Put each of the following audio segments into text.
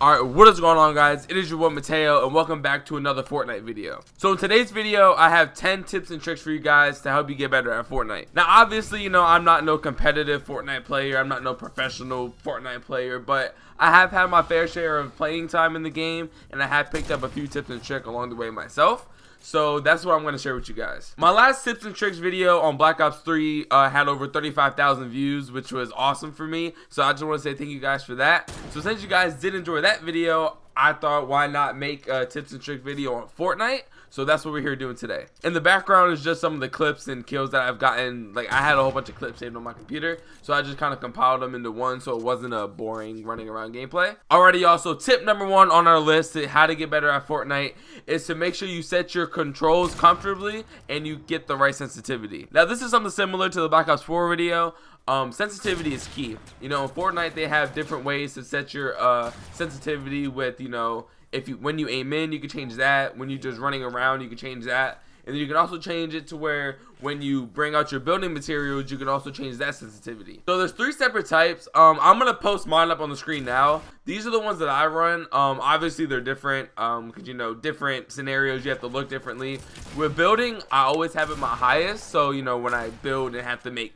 Alright, what is going on, guys? It is your boy Mateo, and welcome back to another Fortnite video. So in today's video, I have 10 tips and tricks for you guys to help you get better at Fortnite. Now obviously, you know, I'm not no competitive Fortnite player, I'm not no professional Fortnite player, but I have had my fair share of playing time in the game, and I have picked up a few tips and tricks along the way myself. So that's what I'm going to share with you guys. My last tips and tricks video on Black Ops 3 had over 35,000 views, which was awesome for me. So I just want to say thank you guys for that. So since you guys did enjoy that video, I thought why not make a tips and tricks video on Fortnite. So that's what we're here doing today. In the background is just some of the clips and kills that I've gotten. Like, I had a whole bunch of clips saved on my computer, so I just kind of compiled them into one so it wasn't a boring running around gameplay. Alrighty, y'all, so tip number one on our list, how to get better at Fortnite, is to make sure you set your controls comfortably and you get the right sensitivity. Now this is something similar to the Black Ops 4 video. Sensitivity is key. You know, in Fortnite they have different ways to set your sensitivity with, you know, when you aim in, you can change that. When you're just running around, you can change that. And then you can also change it to where when you bring out your building materials, you can also change that sensitivity. So there's 3 separate types. I'm gonna post mine up on the screen now. These are the ones that I run. Obviously they're different because, you know, different scenarios you have to look differently. With building, I always have it my highest. So, you know, when I build and have to make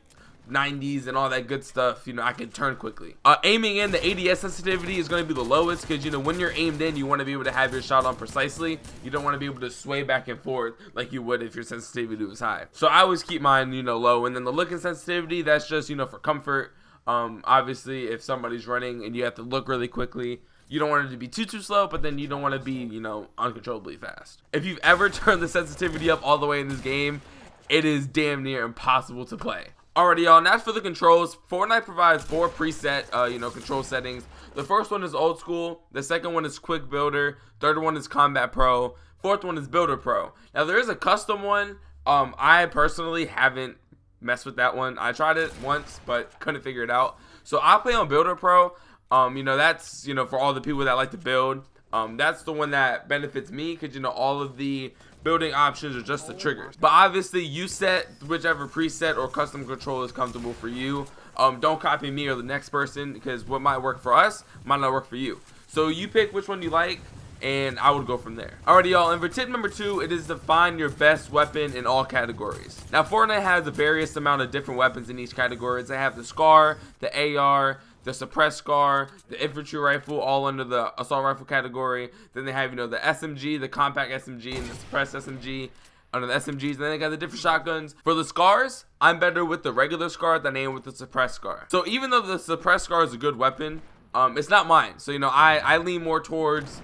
90s and all that good stuff, you know, I can turn quickly. Aiming in, the ADS sensitivity is going to be the lowest because, you know, when you're aimed in, you want to be able to have your shot on precisely. You don't want to be able to sway back and forth like you would if your sensitivity was high. So I always keep mine, you know, low. And then the looking sensitivity, that's just, you know, for comfort. Obviously if somebody's running and you have to look really quickly, you don't want it to be too slow, but then you don't want to be, you know, uncontrollably fast. If you've ever turned the sensitivity up all the way in this game, it is damn near impossible to play. Alrighty, y'all, and as for the controls, Fortnite provides 4 preset, you know, control settings. The first one is old school, the second one is quick builder, third one is combat pro, fourth one is builder pro. Now there is a custom one. I personally haven't messed with that one. I tried it once but couldn't figure it out. So I play on builder pro. You know, that's, you know, for all the people that like to build. That's the one that benefits me because, you know, all of the building options are just the triggers. But obviously you set whichever preset or custom control is comfortable for you. Don't copy me or the next person because what might work for us might not work for you. So you pick which one you like and I would go from there. Alrighty, y'all, and for tip number 2, it is to find your best weapon in all categories. Now Fortnite has a various amount of different weapons in each category. They have the SCAR, the AR, the suppressed SCAR, the infantry rifle, all under the assault rifle category. Then they have, you know, the SMG, the compact SMG, and the suppressed SMG under the SMGs. And then they got the different shotguns. For the SCARs, I'm better with the regular SCAR than I am with the suppressed SCAR. So even though the suppressed SCAR is a good weapon, it's not mine. So, you know, I lean more towards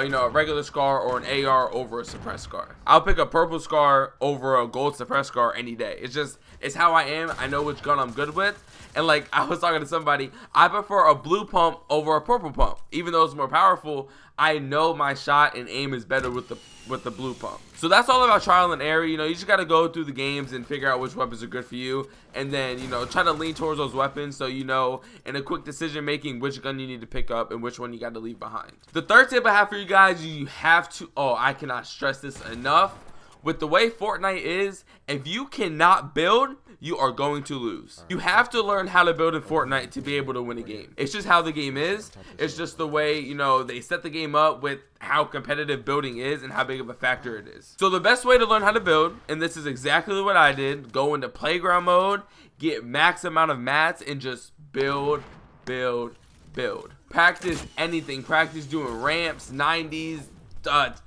you know, a regular SCAR or an AR over a suppressed SCAR. I'll pick a purple SCAR over a gold suppressed SCAR any day. It's how I am. I know which gun I'm good with. And like I was talking to somebody, I prefer a blue pump over a purple pump. Even though it's more powerful, I know my shot and aim is better with the blue pump. So that's all about trial and error. You know, you just got to go through the games and figure out which weapons are good for you. And then, you know, try to lean towards those weapons so you know in a quick decision making which gun you need to pick up and which one you got to leave behind. The third tip I have for you guys, you have to, I cannot stress this enough. With the way Fortnite is, if you cannot build, you are going to lose. You have to learn how to build in Fortnite to be able to win a game. It's just how the game is. It's just the way, you know, they set the game up with how competitive building is and how big of a factor it is. So the best way to learn how to build, and this is exactly what I did, go into playground mode, get max amount of mats, and just build. Practice anything. Practice doing ramps, 90s,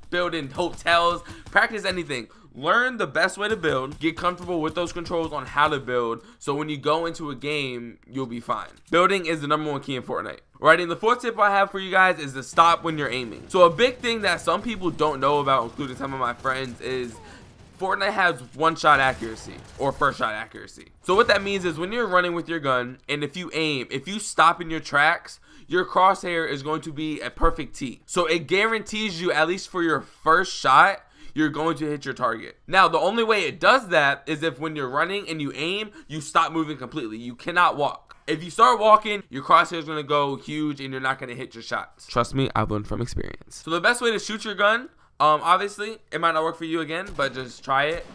building hotels, practice anything. Learn the best way to build, get comfortable with those controls on how to build, so when you go into a game, you'll be fine. Building is the #1 key in Fortnite. Right, and the fourth tip I have for you guys is to stop when you're aiming. So a big thing that some people don't know about, including some of my friends, is Fortnite has one-shot accuracy or first-shot accuracy. So what that means is when you're running with your gun and if you aim, if you stop in your tracks, your crosshair is going to be a perfect T. So it guarantees you, at least for your first shot, you're going to hit your target. Now, the only way it does that is if when you're running and you aim, you stop moving completely. You cannot walk. If you start walking, your crosshair is going to go huge and you're not going to hit your shots. Trust me, I've learned from experience. So the best way to shoot your gun, obviously, it might not work for you again, but just try it.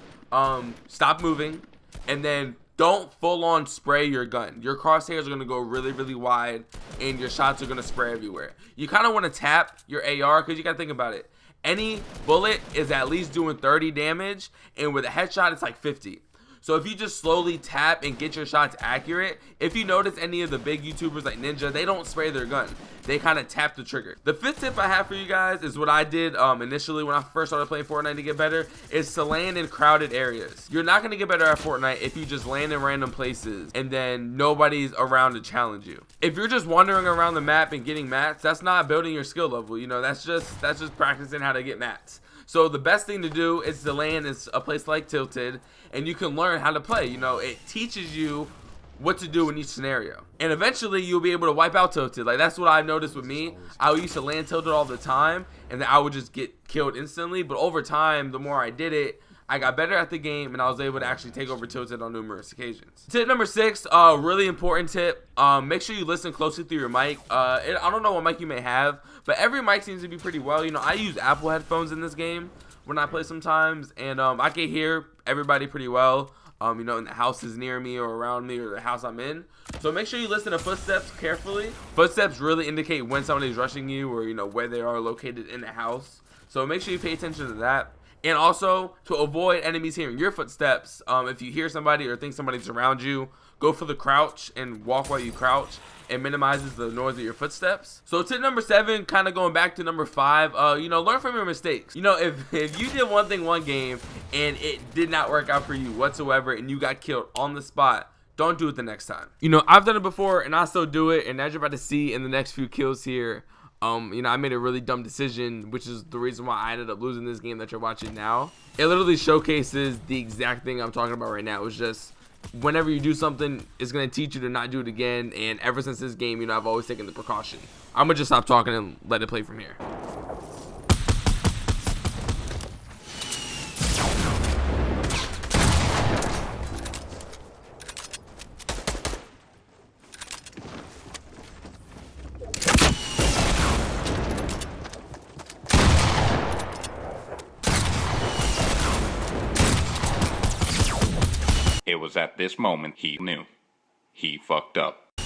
Stop moving and then don't full on spray your gun. Your crosshairs are going to go really, really wide and your shots are going to spray everywhere. You kind of want to tap your AR because you got to think about it. Any bullet is at least doing 30 damage, and with a headshot, it's like 50. So if you just slowly tap and get your shots accurate, if you notice any of the big YouTubers like Ninja, they don't spray their gun. They kind of tap the trigger. The fifth tip I have for you guys is what I did initially when I first started playing Fortnite to get better, is to land in crowded areas. You're not going to get better at Fortnite if you just land in random places and then nobody's around to challenge you. If you're just wandering around the map and getting mats, that's not building your skill level. You know, that's just practicing how to get mats. So the best thing to do is to land in a place like Tilted, and you can learn how to play. You know, it teaches you what to do in each scenario, and eventually you'll be able to wipe out Tilted. Like, that's what I've noticed with me. I used to land Tilted all the time, and then I would just get killed instantly. But over time, the more I did it, I got better at the game, and I was able to actually take over Tilted on numerous occasions. Tip number 6, really important tip. Make sure you listen closely through your mic. I don't know what mic you may have, but every mic seems to be pretty well. You know, I use Apple headphones in this game when I play sometimes, and I can hear everybody pretty well. You know, in the houses near me or around me or the house I'm in. So make sure you listen to footsteps carefully. Footsteps really indicate when somebody's rushing you, or, you know, where they are located in the house. So make sure you pay attention to that. And also, to avoid enemies hearing your footsteps, if you hear somebody or think somebody's around you, go for the crouch and walk while you crouch. It minimizes the noise of your footsteps. So tip number 7, kind of going back to number 5, you know, learn from your mistakes. You know, if you did one thing one game and it did not work out for you whatsoever and you got killed on the spot, don't do it the next time. You know, I've done it before and I still do it, and as you're about to see in the next few kills here, you know, I made a really dumb decision, which is the reason why I ended up losing this game that you're watching now. It literally showcases the exact thing I'm talking about right now. It was just, whenever you do something, it's going to teach you to not do it again. And ever since this game, you know, I've always taken the precaution. I'm going to just stop talking and let it play from here. It was at this moment he knew. He fucked up.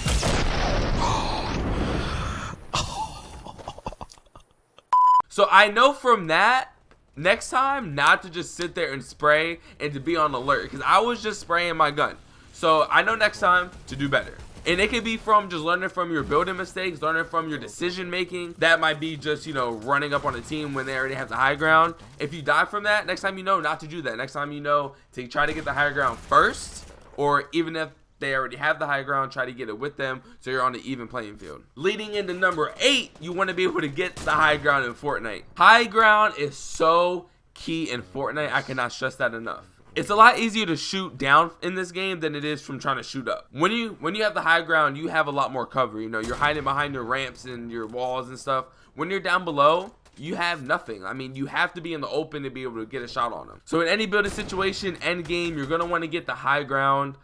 So I know from that, next time, not to just sit there and spray and to be on alert, because I was just spraying my gun. So I know next time to do better. And it could be from just learning from your building mistakes, learning from your decision making. That might be just, you know, running up on a team when they already have the high ground. If you die from that, next time you know not to do that. Next time you know to try to get the high ground first, or even if they already have the high ground, try to get it with them so you're on the even playing field. Leading into number 8, you want to be able to get the high ground in Fortnite. High ground is so key in Fortnite. I cannot stress that enough. It's a lot easier to shoot down in this game than it is from trying to shoot up. When you have the high ground, you have a lot more cover. You know, you're hiding behind your ramps and your walls and stuff. When you're down below, you have nothing. I mean, you have to be in the open to be able to get a shot on them. So in any building situation, end game, you're going to want to get the high ground.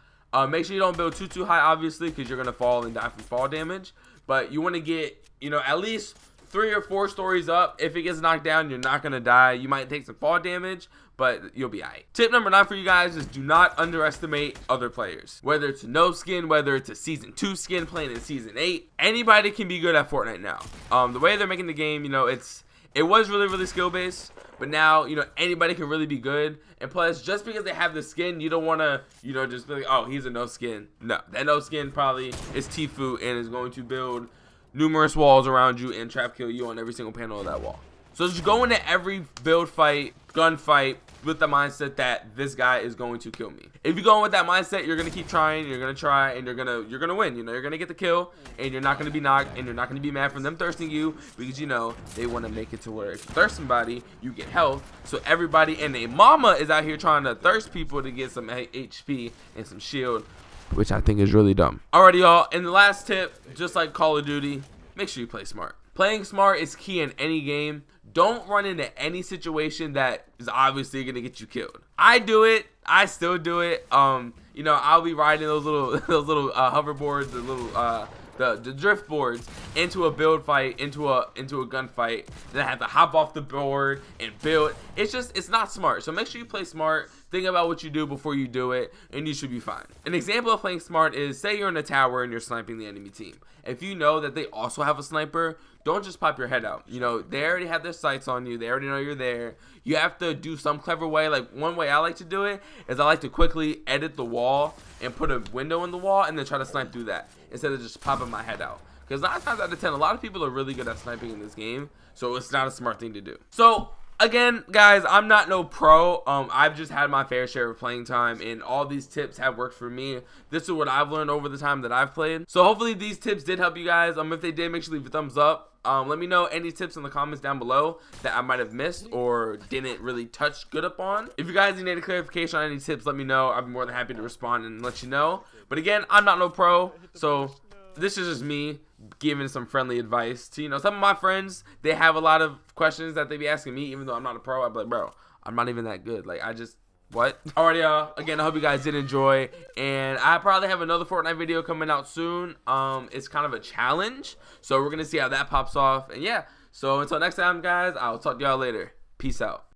Make sure you don't build too high, obviously, because you're going to fall and die from fall damage. But you want to get, you know, at least 3 or 4 stories up. If it gets knocked down, you're not going to die. You might take some fall damage, but you'll be alright. Tip number 9 for you guys is do not underestimate other players. Whether it's a no skin, whether it's a season 2 skin playing in season 8, anybody can be good at Fortnite now. The way they're making the game, you know, it was really skill based, but now, you know, anybody can really be good. And plus, just because they have the skin, you don't want to, you know, just be like, oh, he's a no skin. No, that no skin probably is Tfue and is going to build numerous walls around you and trap kill you on every single panel of that wall. So just go into every build fight, gunfight, with the mindset that this guy is going to kill me. If you go in with that mindset, you're gonna keep trying, you're gonna try, and you're gonna win. You know, you're gonna get the kill, and you're not gonna be knocked, and you're not gonna be mad from them thirsting you, because you know they want to make it to where if you thirst somebody, you get health. So everybody and their mama is out here trying to thirst people to get some HP and some shield, which I think is really dumb. Alrighty, y'all. And the last tip, just like Call of Duty, make sure you play smart. Playing smart is key in any game. Don't run into any situation that is obviously gonna get you killed. I do it. I still do it. You know, I'll be riding those little hoverboards, the little the drift boards into a build fight, into a gunfight. Then I have to hop off the board and build. It's not smart. So make sure you play smart. Think about what you do before you do it, and you should be fine. An example of playing smart is, say you're in a tower and you're sniping the enemy team. If you know that they also have a sniper, don't just pop your head out. You know, they already have their sights on you. They already know you're there. You have to do some clever way. Like, one way I like to do it is I like to quickly edit the wall and put a window in the wall and then try to snipe through that instead of just popping my head out. Because 9 times out of 10, a lot of people are really good at sniping in this game, so it's not a smart thing to do. So again, guys, I'm not no pro. I've just had my fair share of playing time, and all these tips have worked for me. This is what I've learned over the time that I've played. So hopefully these tips did help you guys. If they did, make sure to leave a thumbs up. Let me know any tips in the comments down below that I might have missed or didn't really touch good upon. If you guys need any clarification on any tips, let me know. I'd be more than happy to respond and let you know. But again, I'm not no pro, so this is just me giving some friendly advice to, you know, some of my friends. They have a lot of questions that they be asking me, even though I'm not a pro. I'd be like, bro, I'm not even that good. Like, what? Alrighty, y'all. Again, I hope you guys did enjoy, and I probably have another Fortnite video coming out soon. It's kind of a challenge, so we're gonna see how that pops off. And yeah, so until next time, guys, I'll talk to y'all later. Peace out.